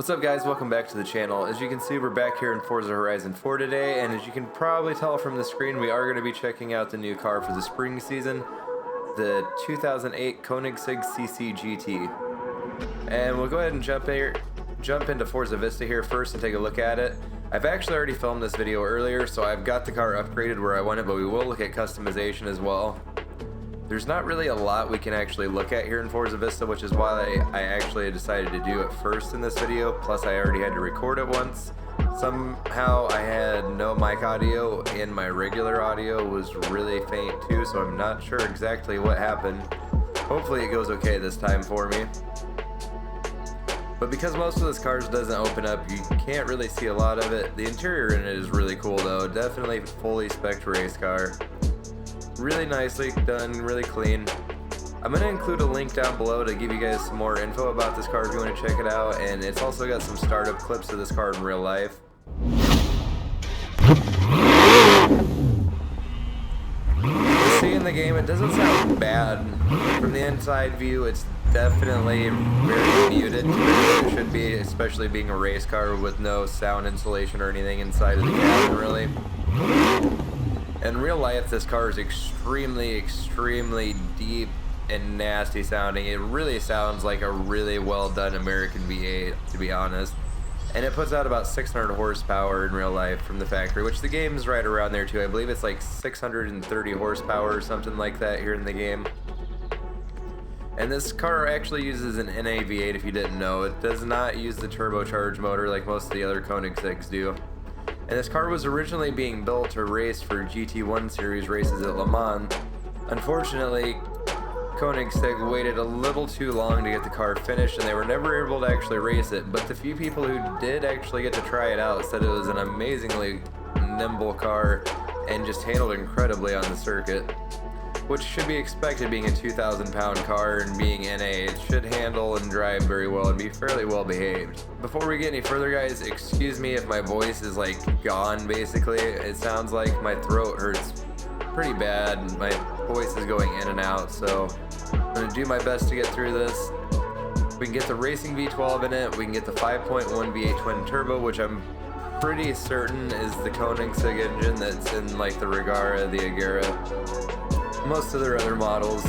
What's up guys, welcome back to the channel. As you can see, we're back here in Forza Horizon 4 today, and as you can probably tell from the screen, we are going to be checking out the new car for the spring season, the 2008 Koenigsegg CCGT. And we'll go ahead and jump into Forza Vista here first and take a look at it. I've actually already filmed this video earlier, so I've got the car upgraded where I want it, but we will look at customization as well. There's not really a lot we can actually look at here in Forza Vista, which is why I actually decided to do it first in this video, plus I already had to record it once. Somehow I had no mic audio and my regular audio was really faint too, so I'm not sure exactly what happened. Hopefully it goes okay this time for me. But because most of this car doesn't open up, you can't really see a lot of it. The interior in it is really cool though, definitely fully spec'd race car. Really nicely done, really clean. I'm going to include a link down below to give you guys some more info about this car if you want to check it out, and it's also got some startup clips of this car in real life. See in the game, it doesn't sound bad. From the inside view, it's definitely very muted to where it should be, especially being a race car with no sound insulation or anything inside of the cabin really. In real life, this car is extremely deep and nasty sounding. It really sounds like a really well done American V8, to be honest. And it puts out about 600 horsepower in real life from the factory, which the game is right around there too. I believe it's like 630 horsepower or something like that here in the game. And this car actually uses an NA V8 if you didn't know. It does not use the turbocharged motor like most of the other Koenigsegg's do. And this car was originally being built to race for GT1 series races at Le Mans. Unfortunately, Koenigsegg waited a little too long to get the car finished, and they were never able to actually race it. But the few people who did actually get to try it out said it was an amazingly nimble car and just handled incredibly on the circuit, which should be expected being a 2,000-pound car and being NA. It should handle and drive very well and be fairly well behaved. Before we get any further guys, excuse me if my voice is like gone basically. It sounds like my throat hurts pretty bad. My voice is going in and out, so I'm going to do my best to get through this. We can get the racing V12 in it, we can get the 5.1 V8 twin turbo, which I'm pretty certain is the Koenigsegg engine that's in like the Regara, the Agera, most of their other models.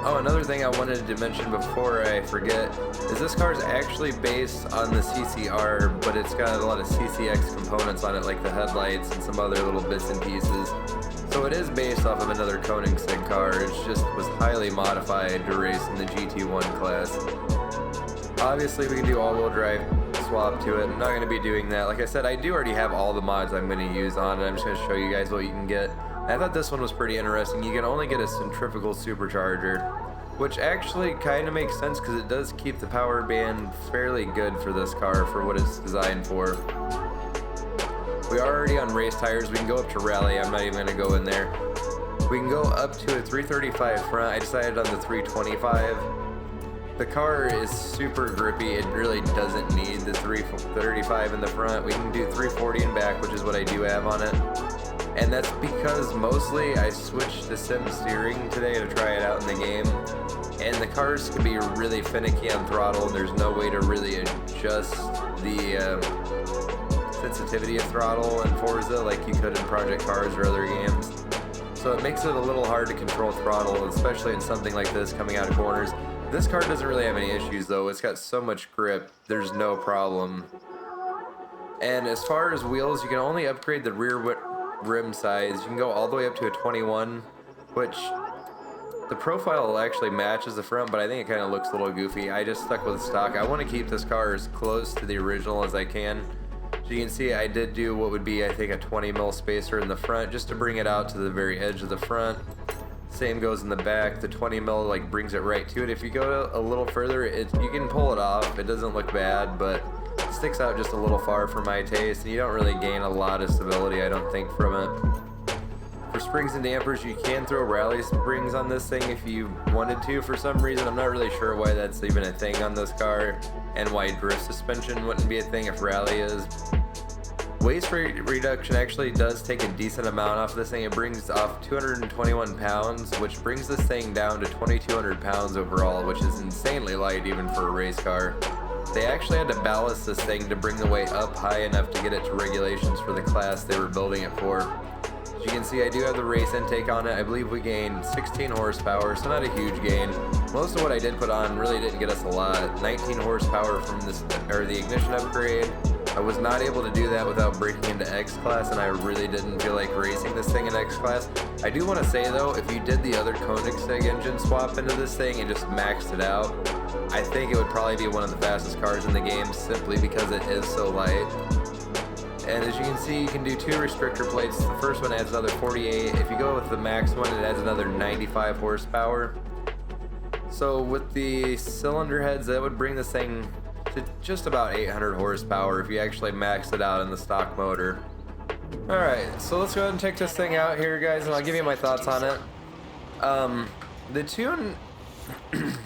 Oh, another thing I wanted to mention before I forget is this car is actually based on the CCR, but it's got a lot of CCX components on it, like the headlights and some other little bits and pieces. So it is based off of another Koenigsegg car. It just was highly modified to race in the GT1 class. Obviously, we can do all-wheel drive swap to it. I'm not going to be doing that. Like I said, I do already have all the mods I'm going to use on it. I'm just going to show you guys what you can get. I thought this one was pretty interesting. You can only get a centrifugal supercharger, which actually kind of makes sense because it does keep the power band fairly good for this car for what it's designed for. We are already on race tires. We can go up to rally. I'm not even going to go in there. We can go up to a 335 front. I decided on the 325. The car is super grippy. It really doesn't need the 335 in the front. We can do 340 in back, which is what I do have on it. And that's because mostly I switched to sim steering today to try it out in the game, and the cars can be really finicky on throttle, and there's no way to really adjust the sensitivity of throttle in Forza like you could in Project Cars or other games. So it makes it a little hard to control throttle, especially in something like this coming out of corners. This car doesn't really have any issues though. It's got so much grip, there's no problem. And as far as wheels, you can only upgrade the rear rim size. You can go all the way up to a 21, which the profile actually matches the front, but I think it kind of looks a little goofy. I just stuck with stock. I want to keep this car as close to the original as I can. So you can see I did do what would be, I think, a 20 mil spacer in the front just to bring it out to the very edge of the front. Same goes in the back. The 20 mil like brings it right to it. If you go a little further, you can pull it off. It doesn't look bad, but it sticks out just a little far for my taste, and you don't really gain a lot of stability, I don't think, from it. For springs and dampers, you can throw rally springs on this thing if you wanted to for some reason. I'm not really sure why that's even a thing on this car, and why drift suspension wouldn't be a thing if rally is. Waist reduction actually does take a decent amount off this thing. It brings off 221 pounds, which brings this thing down to 2,200 pounds overall, which is insanely light even for a race car. they actually had to ballast this thing to bring the weight up high enough to get it to regulations for the class they were building it for. As you can see, I do have the race intake on it. I believe we gained 16 horsepower, so not a huge gain. Most of what I did put on really didn't get us a lot. 19 horsepower from this, or the ignition upgrade. I was not able to do that without breaking into X class, and I really didn't feel like racing this thing in X class. I do want to say though, if you did the other Koenigsegg engine swap into this thing and just maxed it out, I think it would probably be one of the fastest cars in the game simply because it is so light. And as you can see, you can do 2 restrictor plates. The first one adds another 48. If you go with the max one, it adds another 95 horsepower. So with the cylinder heads, that would bring this thing to just about 800 horsepower if you actually maxed it out in the stock motor. Alright, so let's go ahead and take this thing out here, guys, and I'll give you my thoughts on it. The tune...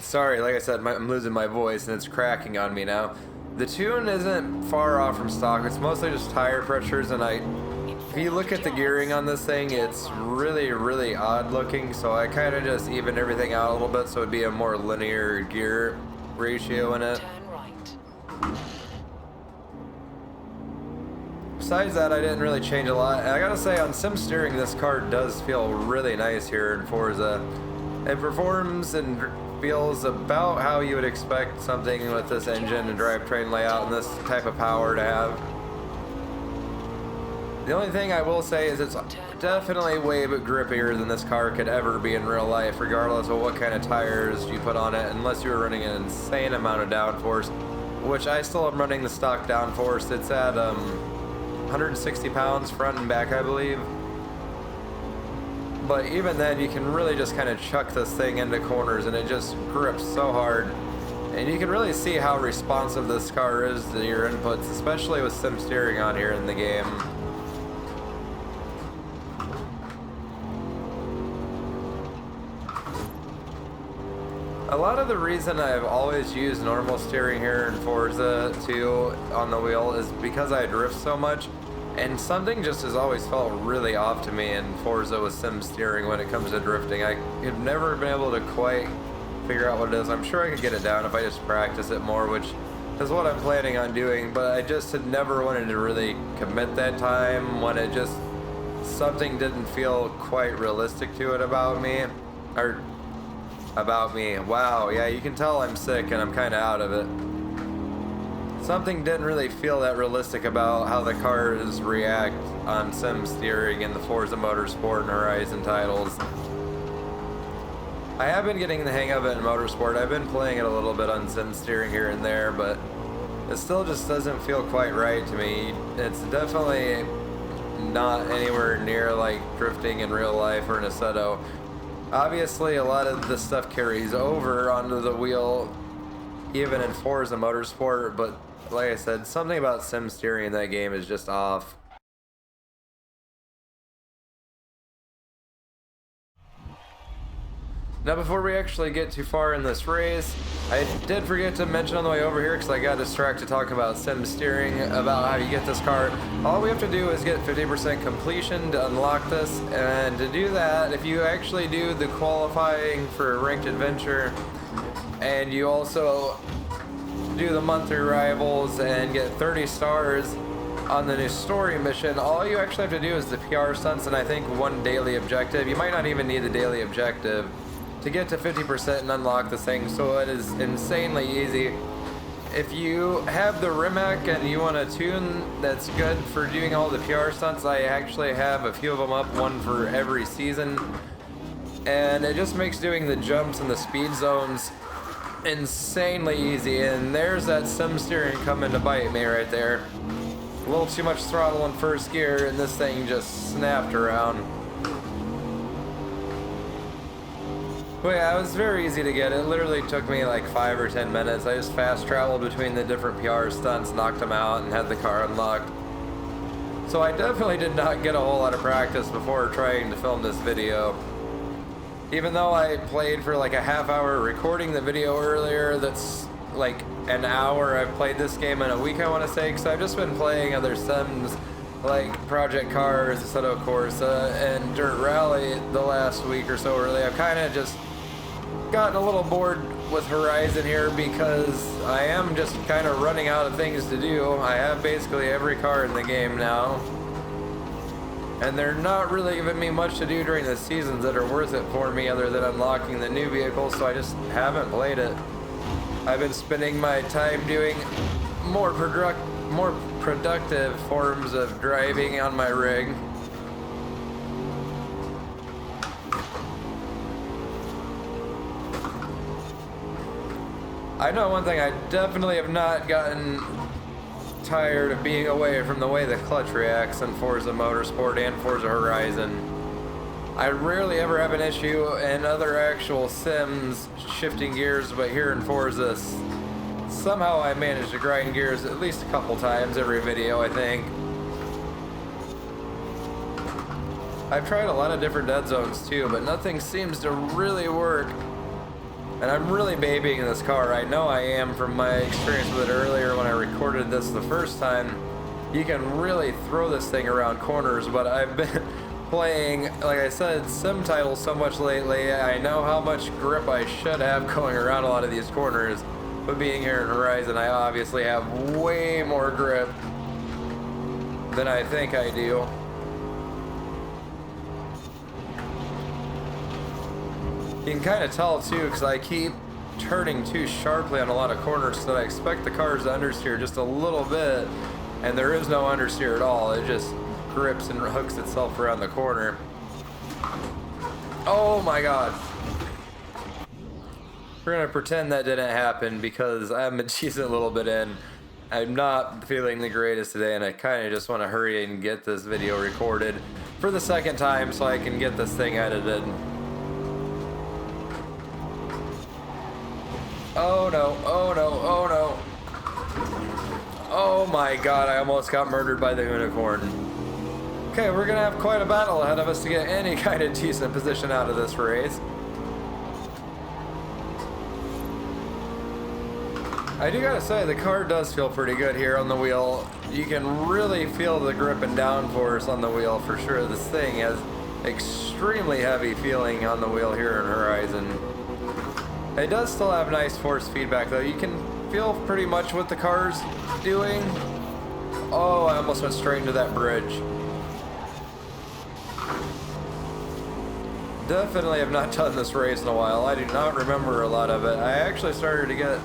Sorry, like I said, I'm losing my voice and it's cracking on me now. The tune isn't far off from stock. It's mostly just tire pressures, and if you look at the gearing on this thing, it's really, really odd looking, so I kind of just evened everything out a little bit so it'd be a more linear gear ratio in it. Besides that, I didn't really change a lot. And I gotta say, on sim steering, this car does feel really nice here in Forza. It performs and feels about how you would expect something with this engine and drivetrain layout and this type of power to have. The only thing I will say is it's definitely way grippier than this car could ever be in real life, regardless of what kind of tires you put on it, unless you were running an insane amount of downforce, which I still am running the stock downforce. It's at 160 pounds front and back, I believe. But even then, you can really just kind of chuck this thing into corners and it just grips so hard. And you can really see how responsive this car is to your inputs, especially with sim steering on here in the game. A lot of the reason I've always used normal steering here in Forza 2 on the wheel is because I drift so much. And something just has always felt really off to me in Forza with sim steering when it comes to drifting. I have never been able to quite figure out what it is. I'm sure I could get it down if I just practice it more, which is what I'm planning on doing, but I just had never wanted to really commit that time when it just, something didn't feel quite realistic to it about me. Or, about me. Wow, yeah, you can tell I'm sick and I'm kind of out of it. Something didn't really feel that realistic about how the cars react on sim steering in the Forza Motorsport and Horizon titles. I have been getting the hang of it in Motorsport. I've been playing it a little bit on sim steering here and there, but it still just doesn't feel quite right to me. It's definitely not anywhere near like drifting in real life or in Assetto. Obviously, a lot of this stuff carries over onto the wheel, even in Forza Motorsport, but like I said, something about sim steering in that game is just off. Now, before we actually get too far in this race, I did forget to mention on the way over here, because I got distracted talking about sim steering, about how you get this car. All we have to do is get 50% completion to unlock this, and to do that, if you actually do the qualifying for Ranked Adventure, and you also do the monthly rivals and get 30 stars on the new story mission, all you actually have to do is the PR stunts and I think 1 daily objective. You might not even need the daily objective to get to 50% and unlock this thing, so it is insanely easy. If you have the Rimac and you want a tune that's good for doing all the PR stunts, I actually have a few of them up, one for every season, and it just makes doing the jumps and the speed zones insanely easy. And there's that sim steering coming to bite me right there. A little too much throttle in first gear and this thing just snapped around. But yeah, it was very easy to get. It literally took me like 5 or 10 minutes. I just fast traveled between the different PR stunts, knocked them out, and had the car unlocked. So I definitely did not get a whole lot of practice before trying to film this video. Even though I played for like a half hour recording the video earlier, that's like an hour I've played this game in a week, I want to say, because I've just been playing other sims like Project Cars, Assetto Corsa, and Dirt Rally the last week or so. Really, I've kind of just gotten a little bored with Horizon here because I am just kind of running out of things to do. I have basically every car in the game now. And they're not really giving me much to do during the seasons that are worth it for me other than unlocking the new vehicles, so I just haven't played it. I've been spending my time doing more productive forms of driving on my rig. I know one thing, I definitely have not gotten tired of being away from the way the clutch reacts in Forza Motorsport and Forza Horizon. I rarely ever have an issue in other actual sims shifting gears, but here in Forza, somehow I manage to grind gears at least a couple times every video, I think. I've tried a lot of different dead zones too, but nothing seems to really work. And I'm really babying this car. I know I am from my experience with it earlier when I recorded this the first time. You can really throw this thing around corners, but I've been playing, like I said, sim titles so much lately. I know how much grip I should have going around a lot of these corners, but being here in Horizon, I obviously have way more grip than I think I do. You can kind of tell too, because I keep turning too sharply on a lot of corners, so that I expect the cars to understeer just a little bit, and there is no understeer at all. It just grips and hooks itself around the corner. Oh my god. We're gonna pretend that didn't happen because I'm a decent little bit in. I'm not feeling the greatest today, and I kind of just want to hurry and get this video recorded for the second time so I can get this thing edited. Oh no, oh no, oh no. Oh my god, I almost got murdered by the unicorn. Okay, we're gonna have quite a battle ahead of us to get any kind of decent position out of this race. I do gotta say, the car does feel pretty good here on the wheel. You can really feel the grip and downforce on the wheel for sure. This thing has extremely heavy feeling on the wheel here in Horizon. It does still have nice force feedback though. You can feel pretty much what the car's doing. Oh, I almost went straight into that bridge. Definitely have not done this race in a while. I do not remember a lot of it. I actually started to get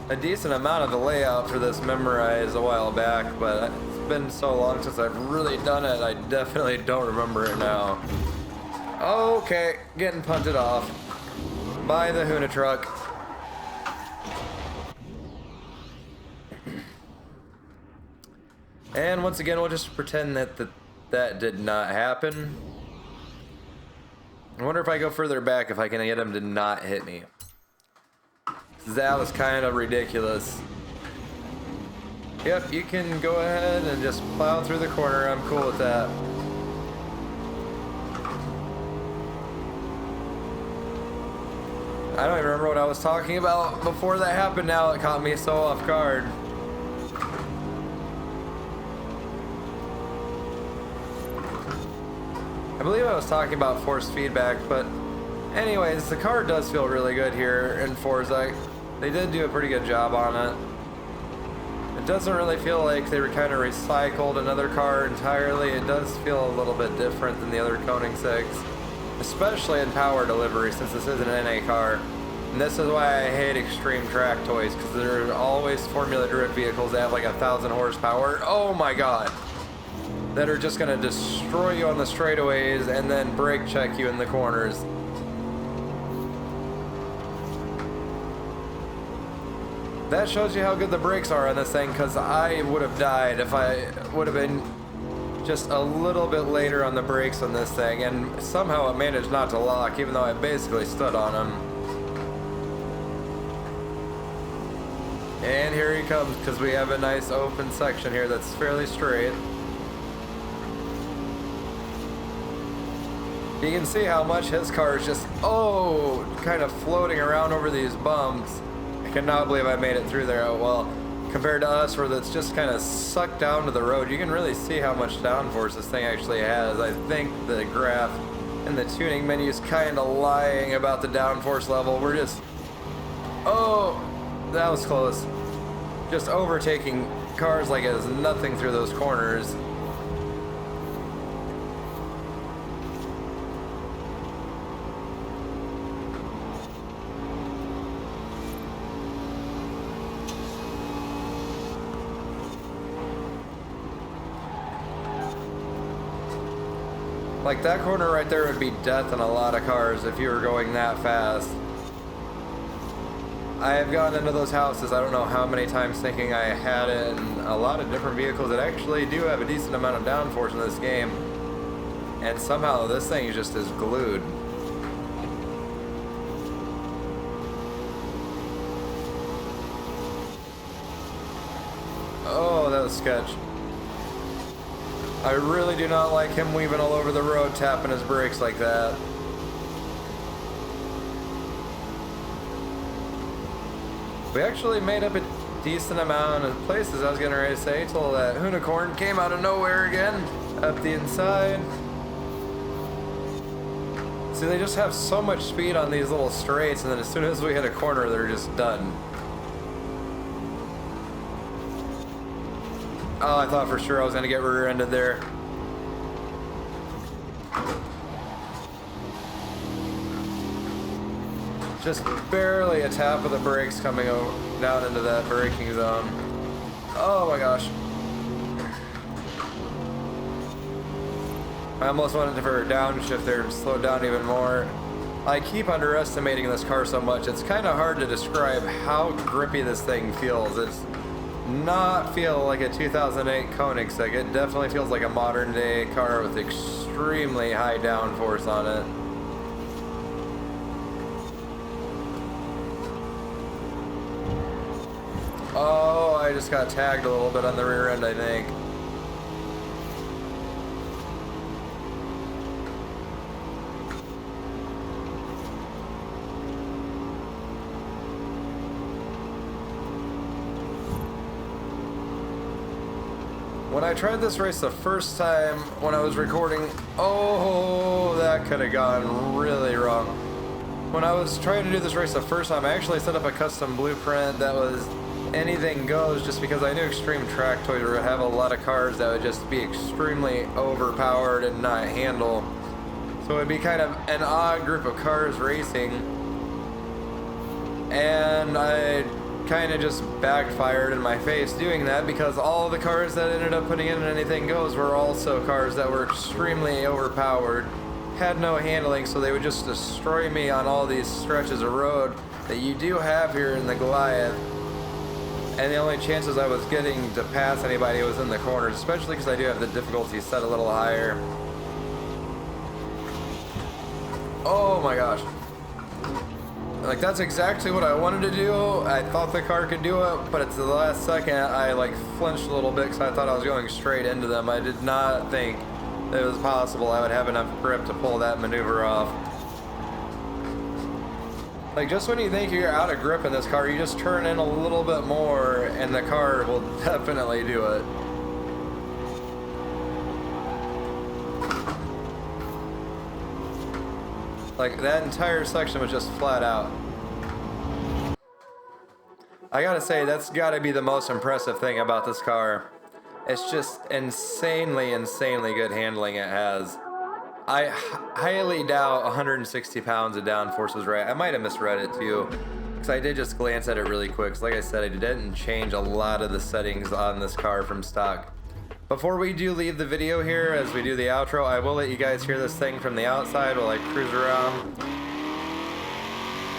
a decent amount of the layout for this memorized a while back, but it's been so long since I've really done it, I definitely don't remember it now. Okay, getting punted off by the Huna truck. And once again, we'll just pretend that that did not happen. I wonder if I go further back if I can get him to not hit me. That was kind of ridiculous. Yep, you can go ahead and just plow through the corner. I'm cool with that. I don't even remember what I was talking about before that happened now. It caught me so off guard. I believe I was talking about force feedback, but anyways, the car does feel really good here in Forza. They did do a pretty good job on it. It doesn't really feel like they were kind of recycled another car entirely. It does feel a little bit different than the other Koenigsegg's, especially in power delivery since this is an NA car. And this is why I hate extreme track toys, because there are always Formula Drift vehicles that have like 1,000 horsepower. Oh my god. That are just going to destroy you on the straightaways and then brake check you in the corners. That shows you how good the brakes are on this thing, because I would have died if I would have been just a little bit later on the brakes on this thing, and somehow it managed not to lock, even though I basically stood on them. And here he comes, because we have a nice open section here that's fairly straight. You can see how much his car is just, kind of floating around over these bumps. I cannot believe I made it through there. Oh, well, compared to us where that's just kind of sucked down to the road, you can really see how much downforce this thing actually has. I think the graph in the tuning menu is kind of lying about the downforce level. We're just Oh, that was close. Just overtaking cars like it was nothing through those corners. Like that corner right there would be death in a lot of cars if you were going that fast. I have gone into those houses I don't know how many times thinking I had it in a lot of different vehicles that actually do have a decent amount of downforce in this game. And somehow this thing just is glued. Oh, that was sketch. I really do not like him weaving all over the road, tapping his brakes like that. We actually made up a decent amount of places. I was getting ready to say till that unicorn came out of nowhere again, up the inside. See, they just have so much speed on these little straights, and then as soon as we hit a corner, they're just done. Oh, I thought for sure I was gonna get rear-ended there. Just barely a tap of the brakes coming down into that braking zone. Oh my gosh. I almost wanted for a downshift there to slow down even more. I keep underestimating this car so much. It's kind of hard to describe how grippy this thing feels. It's not feel like a 2008 Koenigsegg. It definitely feels like a modern day car with extremely high downforce on it. Oh, I just got tagged a little bit on the rear end, I think. When I tried this race the first time, when I was recording, oh, that could have gone really wrong. When I was trying to do this race the first time, I actually set up a custom blueprint that was anything goes, just because I knew Extreme Track Toys would have a lot of cars that would just be extremely overpowered and not handle. So it'd be kind of an odd group of cars racing. And I kind of just backfired in my face doing that, because all the cars that ended up putting in anything goes were also cars that were extremely overpowered, had no handling, so they would just destroy me on all these stretches of road that you do have here in the Goliath. And the only chances I was getting to pass anybody was in the corners, especially because I do have the difficulty set a little higher. Oh my gosh. Like, that's exactly what I wanted to do. I thought the car could do it, but at the last second I like flinched a little bit because I thought I was going straight into them. I did not think that it was possible I would have enough grip to pull that maneuver off. Like, just when you think you're out of grip in this car, you just turn in a little bit more and the car will definitely do it. Like, that entire section was just flat out. I gotta say, that's gotta be the most impressive thing about this car. It's just insanely, insanely good handling it has. I highly doubt 160 pounds of downforce was right. I might have misread it too, because I did just glance at it really quick. So like I said, I didn't change a lot of the settings on this car from stock. Before we do leave the video here, as we do the outro, I will let you guys hear this thing from the outside while I cruise around.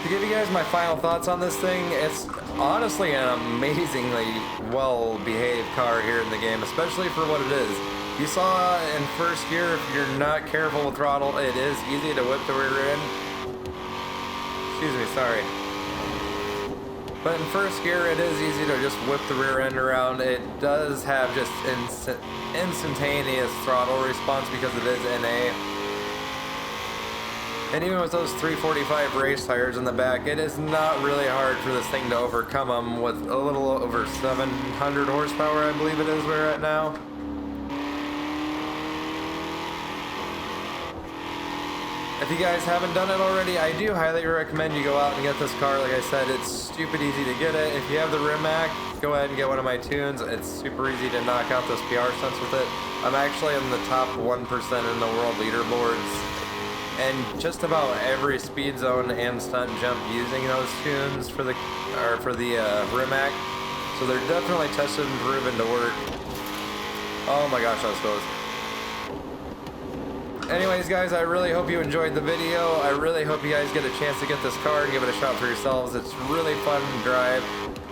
To give you guys my final thoughts on this thing, it's honestly an amazingly well-behaved car here in the game, especially for what it is. You saw in first gear, if you're not careful with throttle, it is easy to whip the rear end. Excuse me, sorry. But in first gear, it is easy to just whip the rear end around. It does have just instantaneous throttle response because it is NA. And even with those 345 race tires in the back, it is not really hard for this thing to overcome them with a little over 700 horsepower, I believe it is we're at now. If you guys haven't done it already, I do highly recommend you go out and get this car. Like I said, it's stupid easy to get it. If you have the Rimac, go ahead and get one of my tunes. It's super easy to knock out those PR stunts with it. I'm actually in the top 1% in the world leaderboards, and just about every speed zone and stunt jump using those tunes for the Rimac. So they're definitely tested and proven to work. Oh my gosh, that was close. Anyways, guys, I really hope you enjoyed the video. I really hope you guys get a chance to get this car and give it a shot for yourselves. It's really fun to drive,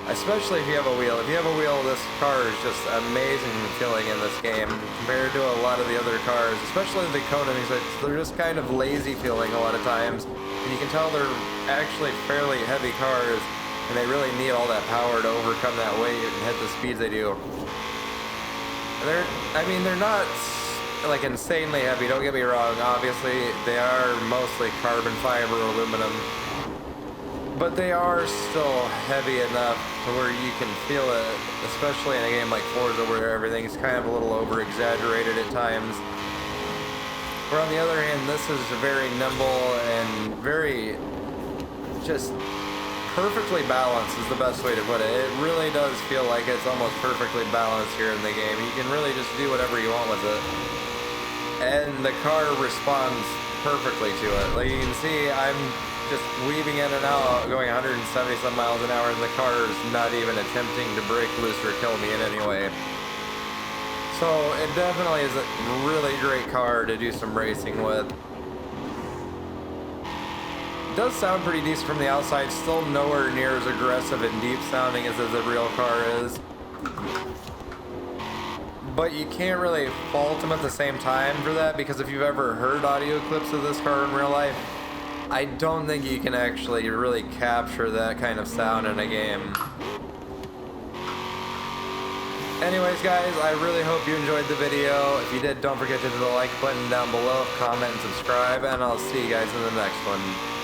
especially if you have a wheel. If you have a wheel, this car is just amazing feeling in this game compared to a lot of the other cars, especially the Koenigsegg. They're just kind of lazy feeling a lot of times. And you can tell they're actually fairly heavy cars, and they really need all that power to overcome that weight and hit the speeds they do. They're not like insanely heavy, don't get me wrong. Obviously they are mostly carbon fiber aluminum, but they are still heavy enough to where you can feel it, especially in a game like Forza where everything's kind of a little over exaggerated at times. Where on the other hand, this is very nimble and very just perfectly balanced is the best way to put it. It really does feel like it's almost perfectly balanced here in the game. You can really just do whatever you want with it. And the car responds perfectly to it. Like you can see, I'm just weaving in and out, going 170 some miles an hour, and the car is not even attempting to break loose or kill me in any way. So it definitely is a really great car to do some racing with. It does sound pretty decent from the outside, still nowhere near as aggressive and deep sounding as the real car is. But you can't really fault them at the same time for that, because if you've ever heard audio clips of this car in real life, I don't think you can actually really capture that kind of sound in a game. Anyways, guys, I really hope you enjoyed the video. If you did, don't forget to hit the like button down below, comment, and subscribe, and I'll see you guys in the next one.